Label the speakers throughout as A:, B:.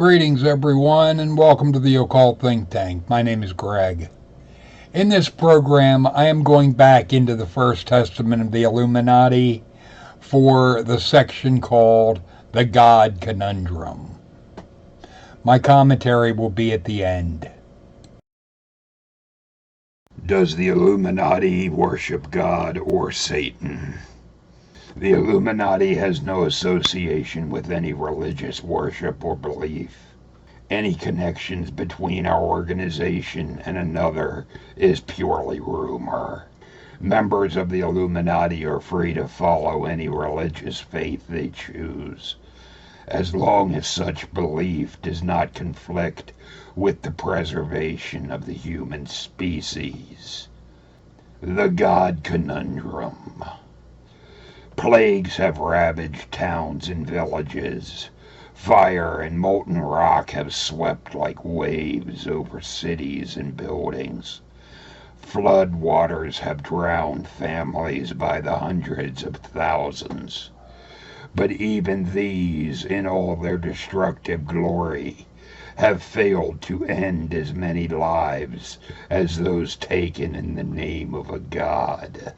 A: Greetings, everyone, and welcome to the Occult Think Tank. My name is Greg. In this program, I am going back into the First Testament of the Illuminati for the section called the God Conundrum. My commentary will be at the end.
B: Does the Illuminati worship God or Satan? The Illuminati has no association with any religious worship or belief. Any connections between our organization and another is purely rumor. Members of the Illuminati are free to follow any religious faith they choose, as long as such belief does not conflict with the preservation of the human species. The God Conundrum. Plagues have ravaged towns and villages. Fire and molten rock have swept like waves over cities and buildings. Flood waters have drowned families by the hundreds of thousands. But even these, in all their destructive glory, have failed to end as many lives as those taken in the name of a god.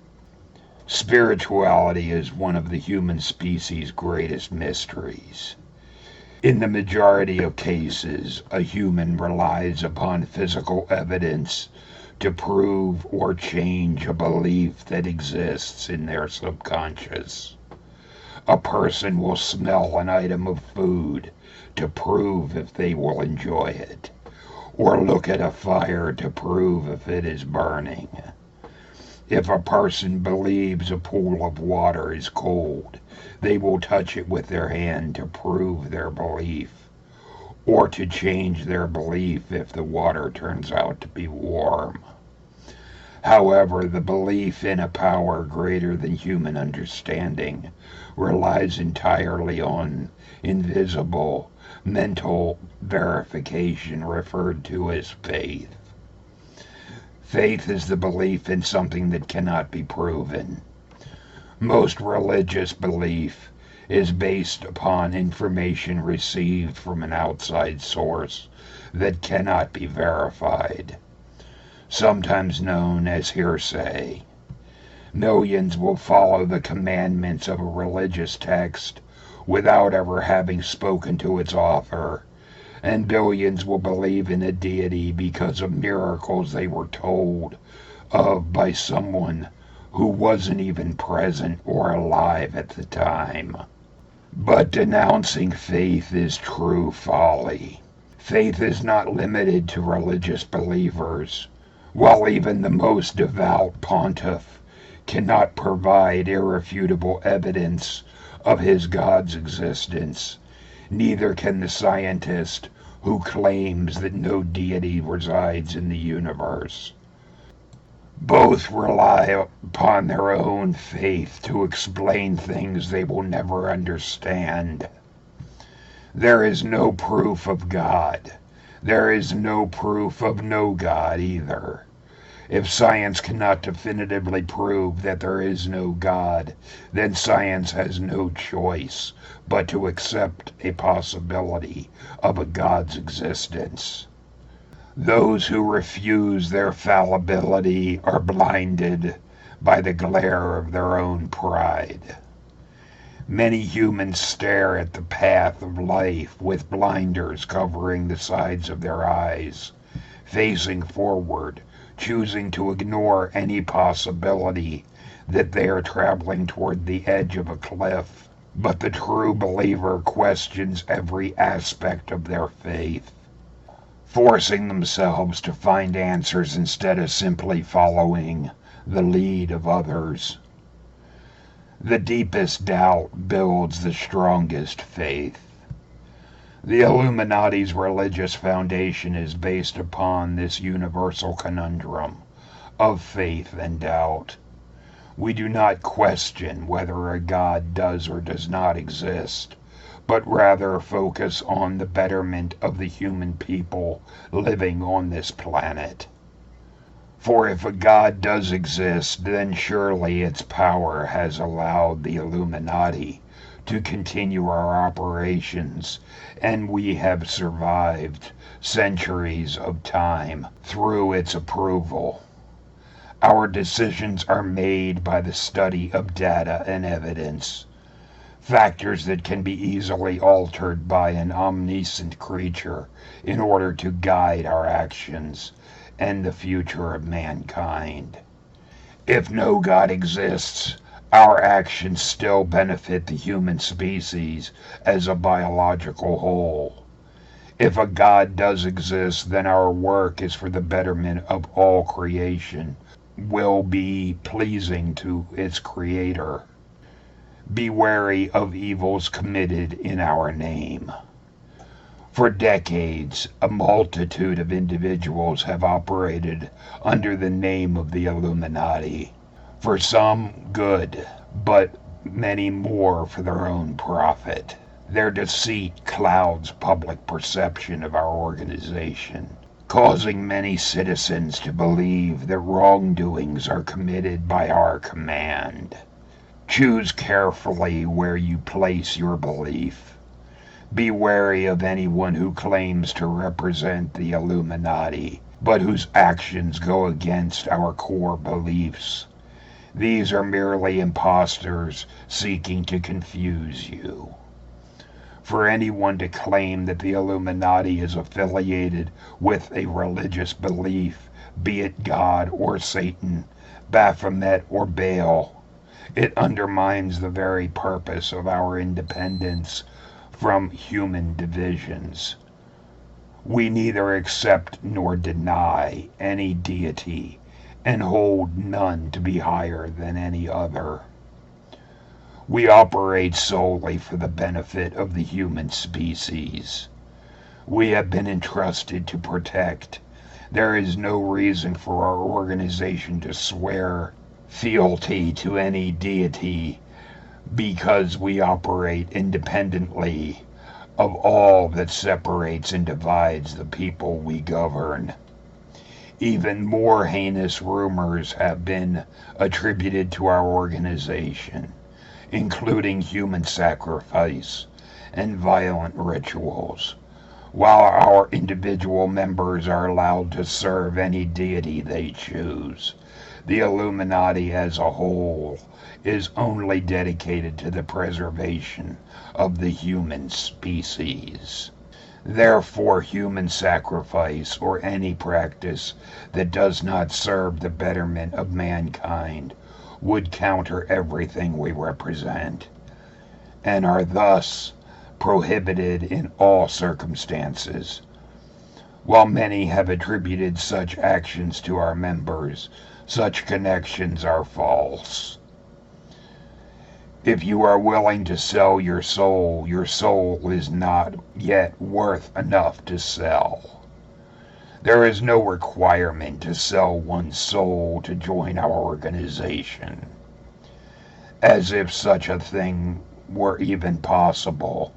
B: Spirituality is one of the human species' greatest mysteries. In the majority of cases, a human relies upon physical evidence to prove or change a belief that exists in their subconscious. A person will smell an item of food to prove if they will enjoy it, or look at a fire to prove if it is burning. If a person believes a pool of water is cold, they will touch it with their hand to prove their belief, or to change their belief if the water turns out to be warm. However, the belief in a power greater than human understanding relies entirely on invisible mental verification referred to as faith. Faith is the belief in something that cannot be proven. Most religious belief is based upon information received from an outside source that cannot be verified, sometimes known as hearsay. Millions will follow the commandments of a religious text without ever having spoken to its author, and billions will believe in a deity because of miracles they were told of by someone who wasn't even present or alive at the time. But denouncing faith is true folly. Faith is not limited to religious believers. While even the most devout pontiff cannot provide irrefutable evidence of his God's existence, neither can the scientist who claims that no deity resides in the universe. Both rely upon their own faith to explain things they will never understand. There is no proof of God. There is no proof of no God either. If science cannot definitively prove that there is no God, then science has no choice but to accept a possibility of a God's existence. Those who refuse their fallibility are blinded by the glare of their own pride. Many humans stare at the path of life with blinders covering the sides of their eyes, facing forward, choosing to ignore any possibility that they are traveling toward the edge of a cliff. But the true believer questions every aspect of their faith, forcing themselves to find answers instead of simply following the lead of others. The deepest doubt builds the strongest faith. The Illuminati's religious foundation is based upon this universal conundrum of faith and doubt. We do not question whether a God does or does not exist, but rather focus on the betterment of the human people living on this planet. For if a God does exist, then surely its power has allowed the Illuminati to continue our operations, and we have survived centuries of time through its approval. Our decisions are made by the study of data and evidence, factors that can be easily altered by an omniscient creature in order to guide our actions and the future of mankind. If no God exists, our actions still benefit the human species as a biological whole. If a God does exist, then our work is for the betterment of all creation, will be pleasing to its creator. Be wary of evils committed in our name. For decades, a multitude of individuals have operated under the name of the Illuminati. For some, good, but many more for their own profit. Their deceit clouds public perception of our organization, causing many citizens to believe that wrongdoings are committed by our command. Choose carefully where you place your belief. Be wary of anyone who claims to represent the Illuminati, but whose actions go against our core beliefs. These are merely impostors seeking to confuse you. For anyone to claim that the Illuminati is affiliated with a religious belief, be it God or Satan, Baphomet or Baal, it undermines the very purpose of our independence from human divisions. We neither accept nor deny any deity and hold none to be higher than any other. We operate solely for the benefit of the human species. We have been entrusted to protect. There is no reason for our organization to swear fealty to any deity because we operate independently of all that separates and divides the people we govern. Even more heinous rumors have been attributed to our organization, including human sacrifice and violent rituals. While our individual members are allowed to serve any deity they choose, the Illuminati as a whole is only dedicated to the preservation of the human species. Therefore, human sacrifice or any practice that does not serve the betterment of mankind would counter everything we represent, and are thus prohibited in all circumstances. While many have attributed such actions to our members, such connections are false. If you are willing to sell your soul is not yet worth enough to sell. There is no requirement to sell one's soul to join our organization, as if such a thing were even possible.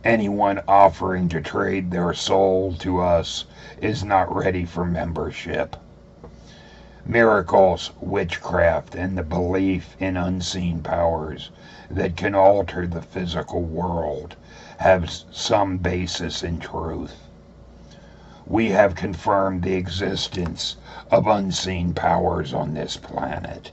B: Anyone offering to trade their soul to us is not ready for membership. Miracles, witchcraft, and the belief in unseen powers that can alter the physical world have some basis in truth. We have confirmed the existence of unseen powers on this planet.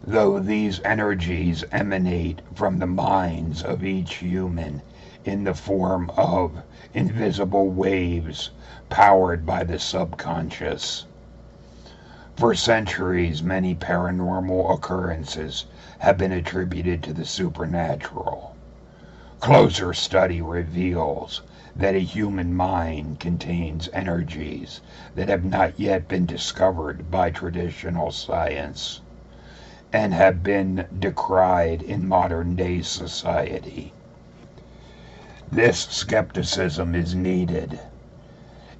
B: Though these energies emanate from the minds of each human in the form of invisible waves powered by the subconscious. For centuries, many paranormal occurrences have been attributed to the supernatural. Closer study reveals that a human mind contains energies that have not yet been discovered by traditional science and have been decried in modern-day society. This skepticism is needed.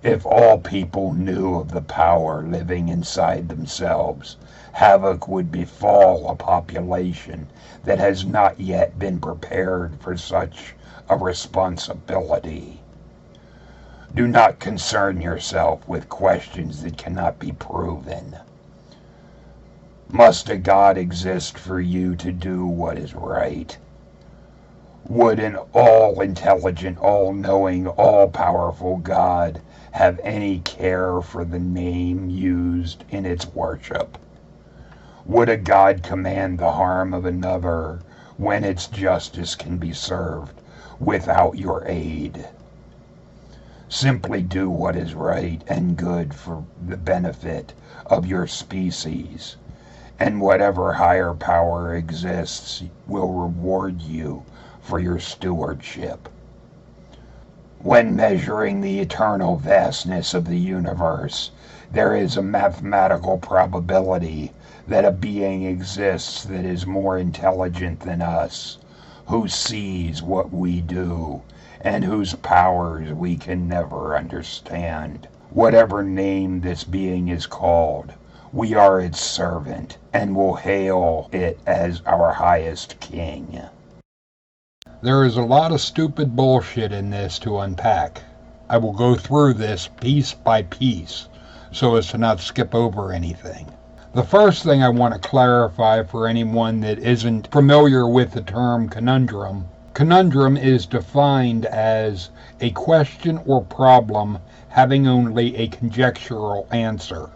B: If all people knew of the power living inside themselves, havoc would befall a population that has not yet been prepared for such a responsibility. Do not concern yourself with questions that cannot be proven. Must a God exist for you to do what is right? Would an all-intelligent, all-knowing, all-powerful God have any care for the name used in its worship? Would a God command the harm of another when its justice can be served without your aid? Simply do what is right and good for the benefit of your species, and whatever higher power exists will reward you for your stewardship. When measuring the eternal vastness of the universe, there is a mathematical probability that a being exists that is more intelligent than us, who sees what we do, and whose powers we can never understand. Whatever name this being is called, we are its servant, and will hail it as our highest king.
A: There is a lot of stupid bullshit in this to unpack. I will go through this piece by piece so as to not skip over anything. The first thing I want to clarify for anyone that isn't familiar with the term conundrum, conundrum is defined as a question or problem having only a conjectural answer.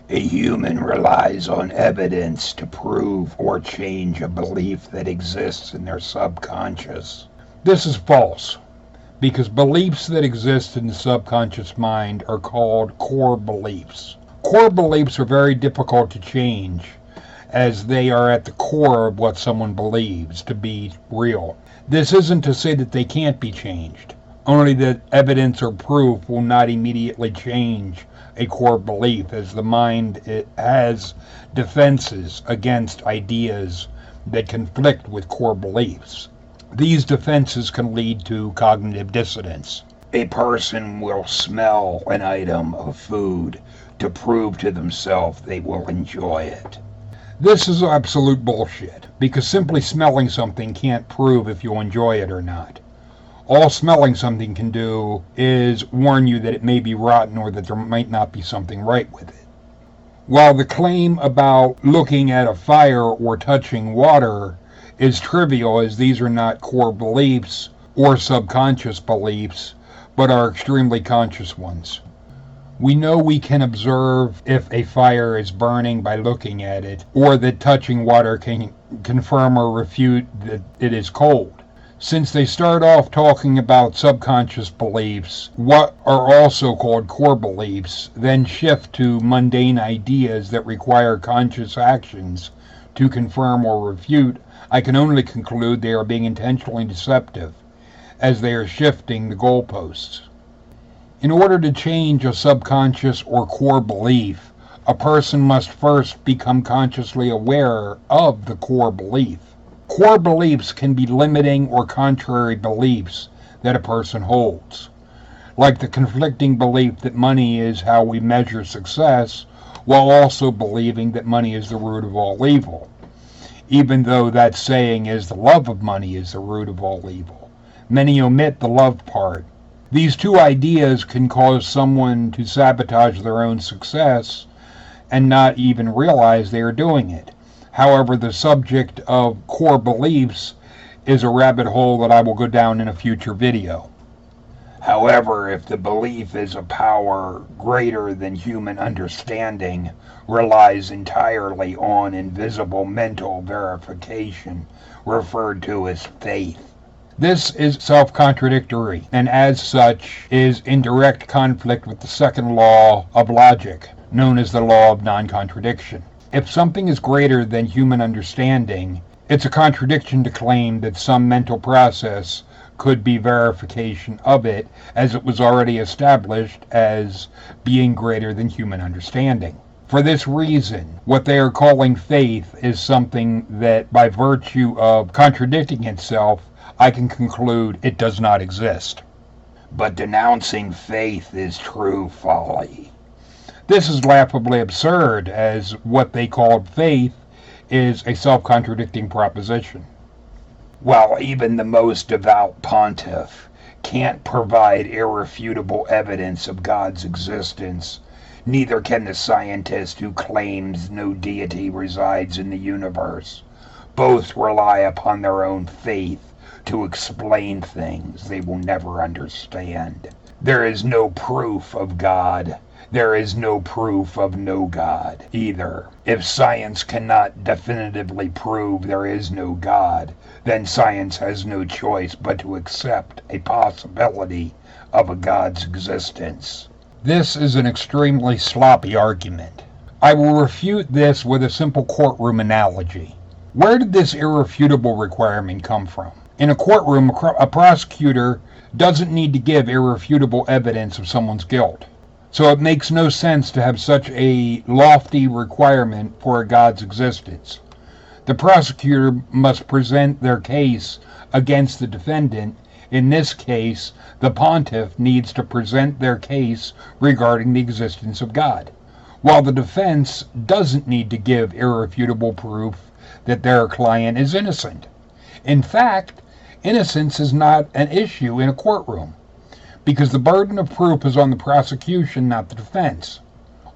B: A human relies on evidence to prove or change a belief that exists in their subconscious.
A: This is false, because beliefs that exist in the subconscious mind are called core beliefs. Core beliefs are very difficult to change, as they are at the core of what someone believes to be real. This isn't to say that they can't be changed, only that evidence or proof will not immediately change a core belief, as the mind has defenses against ideas that conflict with core beliefs. These defenses can lead to cognitive dissonance.
B: A person will smell an item of food to prove to themselves they will enjoy it.
A: This is absolute bullshit, because simply smelling something can't prove if you'll enjoy it or not. All smelling something can do is warn you that it may be rotten or that there might not be something right with it. While the claim about looking at a fire or touching water is trivial, as these are not core beliefs or subconscious beliefs, but are extremely conscious ones. We know we can observe if a fire is burning by looking at it, or that touching water can confirm or refute that it is cold. Since they start off talking about subconscious beliefs, what are also called core beliefs, then shift to mundane ideas that require conscious actions to confirm or refute, I can only conclude they are being intentionally deceptive, as they are shifting the goalposts. In order to change a subconscious or core belief, a person must first become consciously aware of the core belief. Core beliefs can be limiting or contrary beliefs that a person holds, like the conflicting belief that money is how we measure success, while also believing that money is the root of all evil, even though that saying is the love of money is the root of all evil. Many omit the love part. These two ideas can cause someone to sabotage their own success and not even realize they are doing it. However, the subject of core beliefs is a rabbit hole that I will go down in a future video.
B: However, if the belief is a power greater than human understanding, relies entirely on invisible mental verification, referred to as faith.
A: This is self-contradictory, and as such is in direct conflict with the second law of logic, known as the law of non-contradiction. If something is greater than human understanding, it's a contradiction to claim that some mental process could be verification of it, as it was already established as being greater than human understanding. For this reason, what they are calling faith is something that, by virtue of contradicting itself, I can conclude it does not exist.
B: But denouncing faith is true folly.
A: This is laughably absurd, as what they called faith is a self-contradicting proposition.
B: While even the most devout pontiff can't provide irrefutable evidence of God's existence, Neither can the scientist who claims no deity resides in the universe. Both rely upon their own faith to explain things they will never understand. There is no proof of God. There is no proof of no God either. If science cannot definitively prove there is no God, then science has no choice but to accept a possibility of a God's existence.
A: This is an extremely sloppy argument. I will refute this with a simple courtroom analogy. Where did this irrefutable requirement come from? In a courtroom, a prosecutor doesn't need to give irrefutable evidence of someone's guilt. So it makes no sense to have such a lofty requirement for a God's existence. The prosecutor must present their case against the defendant. In this case, the pontiff needs to present their case regarding the existence of God, while the defense doesn't need to give irrefutable proof that their client is innocent. In fact, innocence is not an issue in a courtroom, because the burden of proof is on the prosecution, not the defense.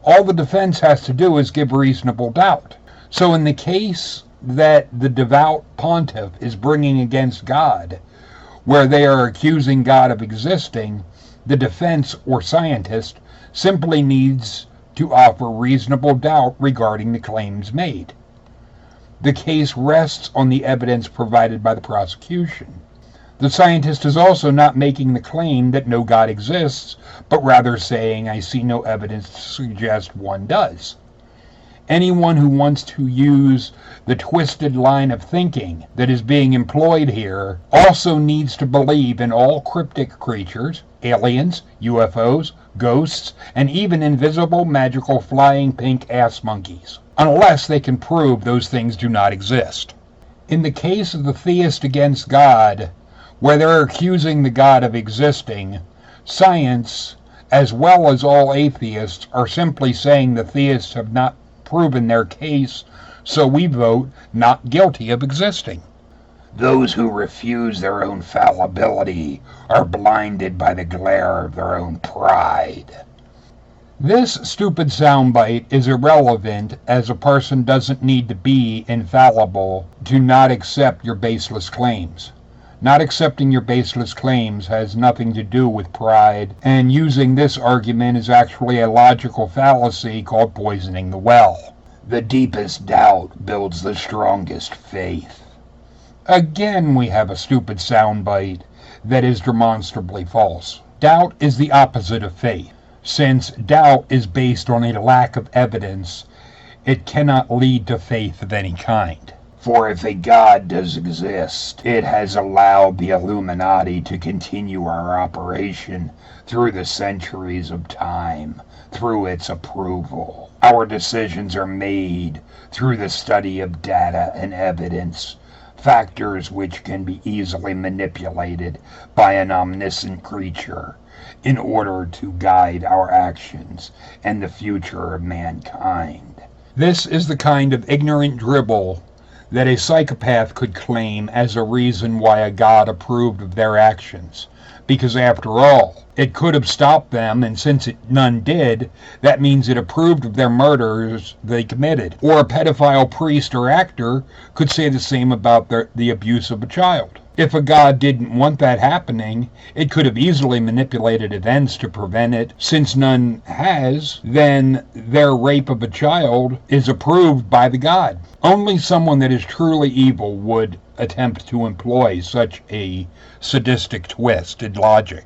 A: All the defense has to do is give reasonable doubt. So in the case that the devout pontiff is bringing against God, where they are accusing God of existing, the defense or scientist simply needs to offer reasonable doubt regarding the claims made. The case rests on the evidence provided by the prosecution. The scientist is also not making the claim that no God exists, but rather saying, I see no evidence to suggest one does. Anyone who wants to use the twisted line of thinking that is being employed here also needs to believe in all cryptic creatures, aliens, UFOs, ghosts, and even invisible, magical, flying pink ass monkeys, unless they can prove those things do not exist. In the case of the theist against God, where they're accusing the God of existing, science, as well as all atheists, are simply saying the theists have not proven their case, so we vote not guilty of existing.
B: Those who refuse their own fallibility are blinded by the glare of their own pride.
A: This stupid soundbite is irrelevant, as a person doesn't need to be infallible to not accept your baseless claims. Not accepting your baseless claims has nothing to do with pride, and using this argument is actually a logical fallacy called poisoning the well.
B: The deepest doubt builds the strongest faith.
A: Again, we have a stupid soundbite that is demonstrably false. Doubt is the opposite of faith. Since doubt is based on a lack of evidence, it cannot lead to faith of any kind.
B: For if a God does exist, it has allowed the Illuminati to continue our operation through the centuries of time, through its approval. Our decisions are made through the study of data and evidence, factors which can be easily manipulated by an omniscient creature in order to guide our actions and the future of mankind.
A: This is the kind of ignorant dribble that a psychopath could claim as a reason why a God approved of their actions. Because after all, it could have stopped them, and since none did, that means it approved of their murders they committed. Or a pedophile priest or actor could say the same about the abuse of a child. If a God didn't want that happening, it could have easily manipulated events to prevent it. Since none has, then their rape of a child is approved by the God. Only someone that is truly evil would attempt to employ such a sadistic twist in logic.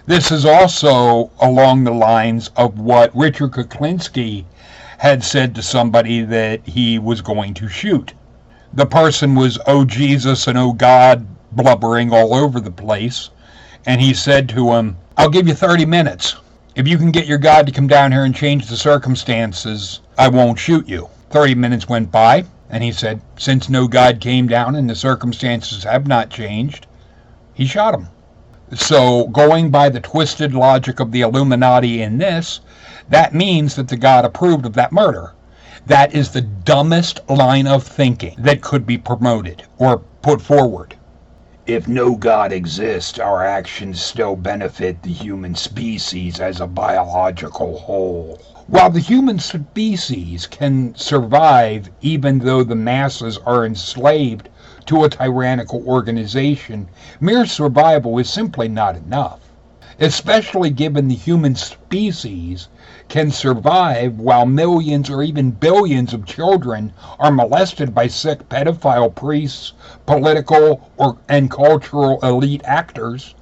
A: This is also along the lines of what Richard Kuklinski had said to somebody that he was going to shoot. The person was, oh Jesus and oh God, blubbering all over the place. And he said to him, I'll give you 30 minutes. If you can get your God to come down here and change the circumstances, I won't shoot you. 30 minutes went by, and he said, since no God came down and the circumstances have not changed, he shot him. So, going by the twisted logic of the Illuminati in this, that means that the God approved of that murder. That is the dumbest line of thinking that could be promoted or put forward.
B: If no God exists, our actions still benefit the human species as a biological whole.
A: While the human species can survive even though the masses are enslaved to a tyrannical organization, mere survival is simply not enough, especially given the human species can survive while millions or even billions of children are molested by sick pedophile priests, political and cultural elite actors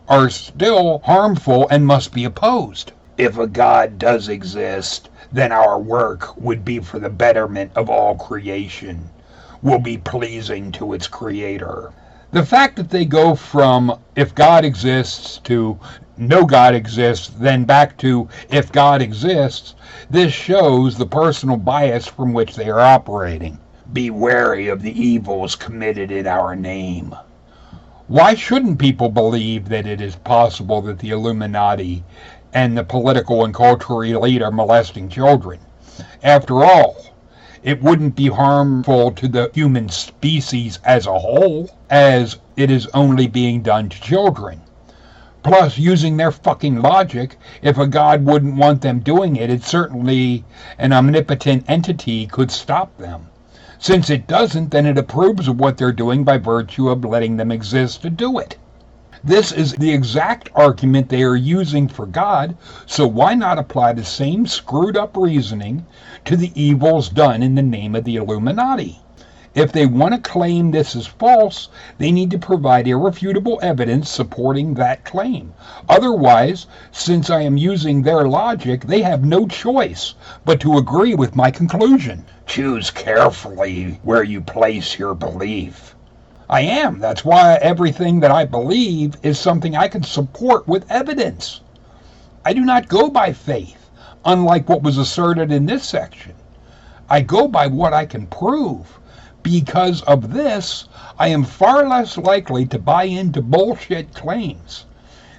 A: are still harmful and must be opposed.
B: If a God does exist, then our work would be for the betterment of all creation, will be pleasing to its creator.
A: The fact that they go from if God exists to no God exists, then back to if God exists, this shows the personal bias from which they are operating.
B: Be wary of the evils committed in our name.
A: Why shouldn't people believe that it is possible that the Illuminati and the political and cultural elite are molesting children? After all, it wouldn't be harmful to the human species as a whole, as it is only being done to children. Plus, using their fucking logic, if a God wouldn't want them doing it, certainly an omnipotent entity could stop them. Since it doesn't, then it approves of what they're doing by virtue of letting them exist to do it. This is the exact argument they are using for God, so why not apply the same screwed up reasoning to the evils done in the name of the Illuminati? If they want to claim this is false, they need to provide irrefutable evidence supporting that claim. Otherwise, since I am using their logic, they have no choice but to agree with my conclusion.
B: Choose carefully where you place your belief.
A: I am. That's why everything that I believe is something I can support with evidence. I do not go by faith, unlike what was asserted in this section. I go by what I can prove. Because of this, I am far less likely to buy into bullshit claims.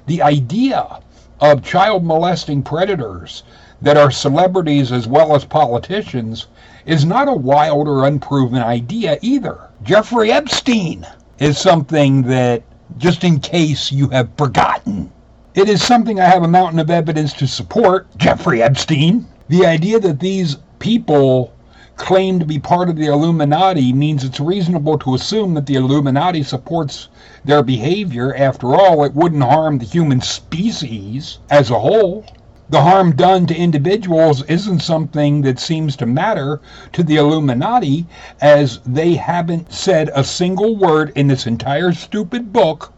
A: The idea of child molesting predators that are celebrities as well as politicians is not a wild or unproven idea either. Jeffrey Epstein is something that, just in case you have forgotten, it is something I have a mountain of evidence to support. Jeffrey Epstein. The idea that these people claim to be part of the Illuminati means it's reasonable to assume that the Illuminati supports their behavior. After all, it wouldn't harm the human species as a whole. The harm done to individuals isn't something that seems to matter to the Illuminati, as they haven't said a single word in this entire stupid book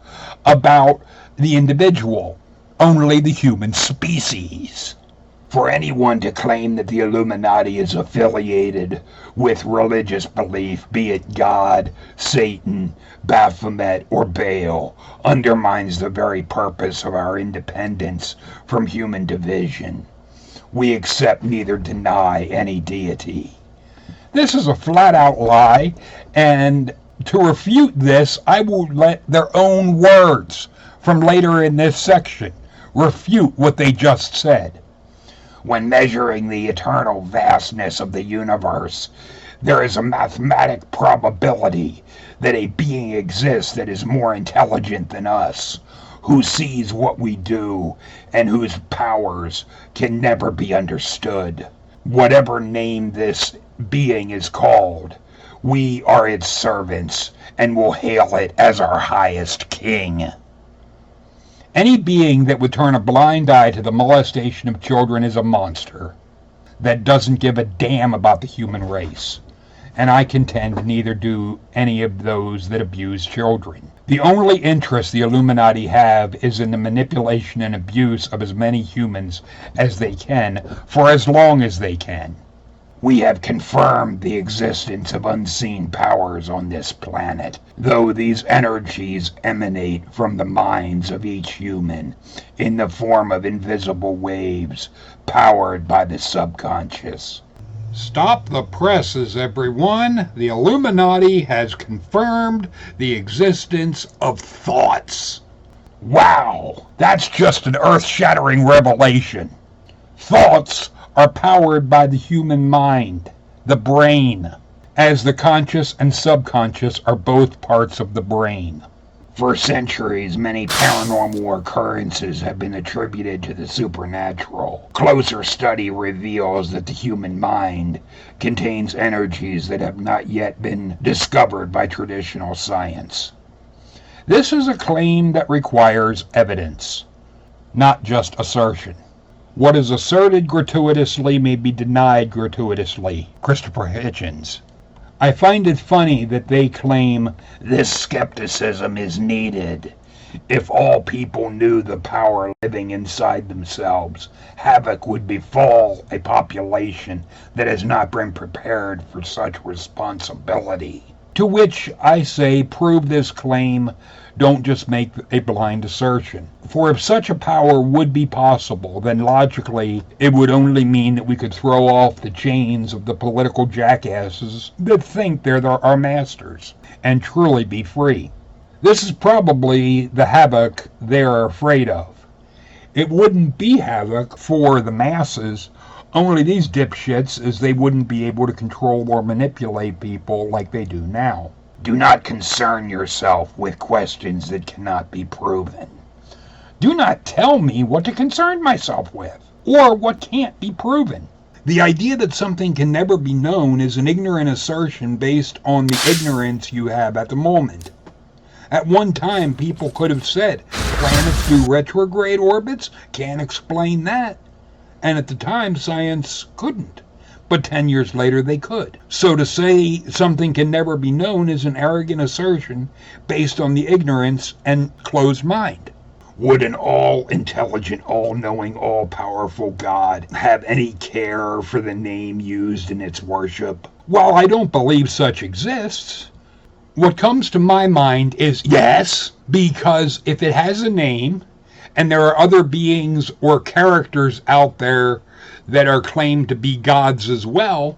A: about the individual, only the human species.
B: For anyone to claim that the Illuminati is affiliated with religious belief, be it God, Satan, Baphomet, or Baal, undermines the very purpose of our independence from human division. We accept neither deny any deity.
A: This is a flat-out lie, and to refute this, I will let their own words from later in this section refute what they just said.
B: When measuring the eternal vastness of the universe, there is a mathematic probability that a being exists that is more intelligent than us, who sees what we do, and whose powers can never be understood. Whatever name this being is called, we are its servants, and will hail it as our highest king.
A: Any being that would turn a blind eye to the molestation of children is a monster that doesn't give a damn about the human race. And I contend neither do any of those that abuse children. The only interest the Illuminati have is in the manipulation and abuse of as many humans as they can, for as long as they can.
B: We have confirmed the existence of unseen powers on this planet, though these energies emanate from the minds of each human in the form of invisible waves powered by the subconscious.
A: Stop the presses, everyone. The Illuminati has confirmed the existence of thoughts. Wow, that's just an earth-shattering revelation. Thoughts are powered by the human mind, the brain, as the conscious and subconscious are both parts of the brain.
B: For centuries, many paranormal occurrences have been attributed to the supernatural. Closer study reveals that the human mind contains energies that have not yet been discovered by traditional science.
A: This is a claim that requires evidence, not just assertion. What is asserted gratuitously may be denied gratuitously. Christopher Hitchens. I find it funny that they claim
B: this skepticism is needed. If all people knew the power living inside themselves, havoc would befall a population that has not been prepared for such responsibility.
A: To which I say, prove this claim, don't just make a blind assertion. For if such a power would be possible, then logically it would only mean that we could throw off the chains of the political jackasses that think they're our masters, and truly be free. This is probably the havoc they're afraid of. It wouldn't be havoc for the masses, only these dipshits, as they wouldn't be able to control or manipulate people like they do now.
B: Do not concern yourself with questions that cannot be proven.
A: Do not tell me what to concern myself with, or what can't be proven. The idea that something can never be known is an ignorant assertion based on the ignorance you have at the moment. At one time, people could have said, planets do retrograde orbits, can't explain that. And at the time, science couldn't. But 10 years later, they could. So to say something can never be known is an arrogant assertion based on the ignorance and closed mind.
B: Would an all-intelligent, all-knowing, all-powerful God have any care for the name used in its worship?
A: While I don't believe such exists, what comes to my mind is yes, because if it has a name, and there are other beings or characters out there that are claimed to be gods as well,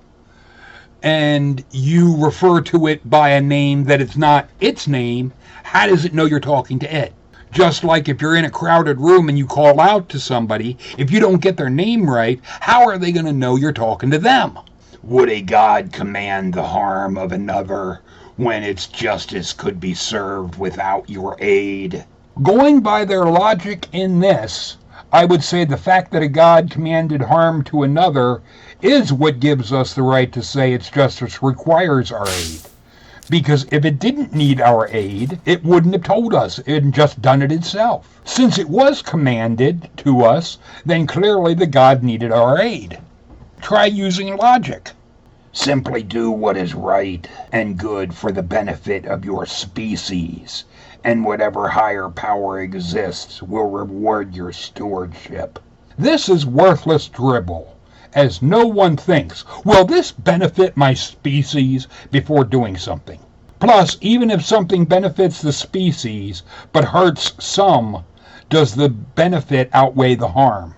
A: and you refer to it by a name that it's not its name, how does it know you're talking to it? Just like if you're in a crowded room and you call out to somebody, if you don't get their name right, how are they going to know you're talking to them?
B: Would a god command the harm of another when its justice could be served without your aid?
A: Going by their logic in this, I would say the fact that a god commanded harm to another is what gives us the right to say its justice requires our aid. Because if it didn't need our aid, it wouldn't have told us. It had just done it itself. Since it was commanded to us, then clearly the god needed our aid. Try using logic.
B: Simply do what is right and good for the benefit of your species, and whatever higher power exists will reward your stewardship.
A: This is worthless dribble, as no one thinks, will this benefit my species before doing something? Plus, even if something benefits the species but hurts some, does the benefit outweigh the harm?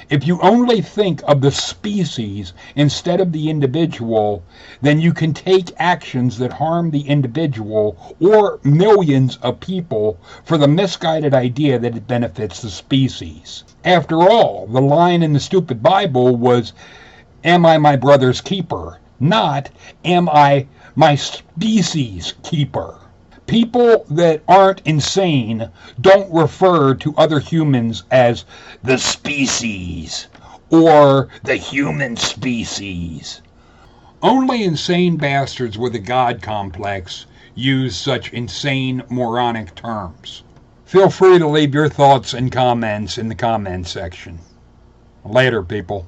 A: If you only think of the species instead of the individual, then you can take actions that harm the individual or millions of people for the misguided idea that it benefits the species. After all, the line in the stupid Bible was, "Am I my brother's keeper?" Not, "Am I my species' keeper?" People that aren't insane don't refer to other humans as
B: the species
A: or
B: the human species.
A: Only insane bastards with a God complex use such insane, moronic terms. Feel free to leave your thoughts and comments in the comment section. Later, people.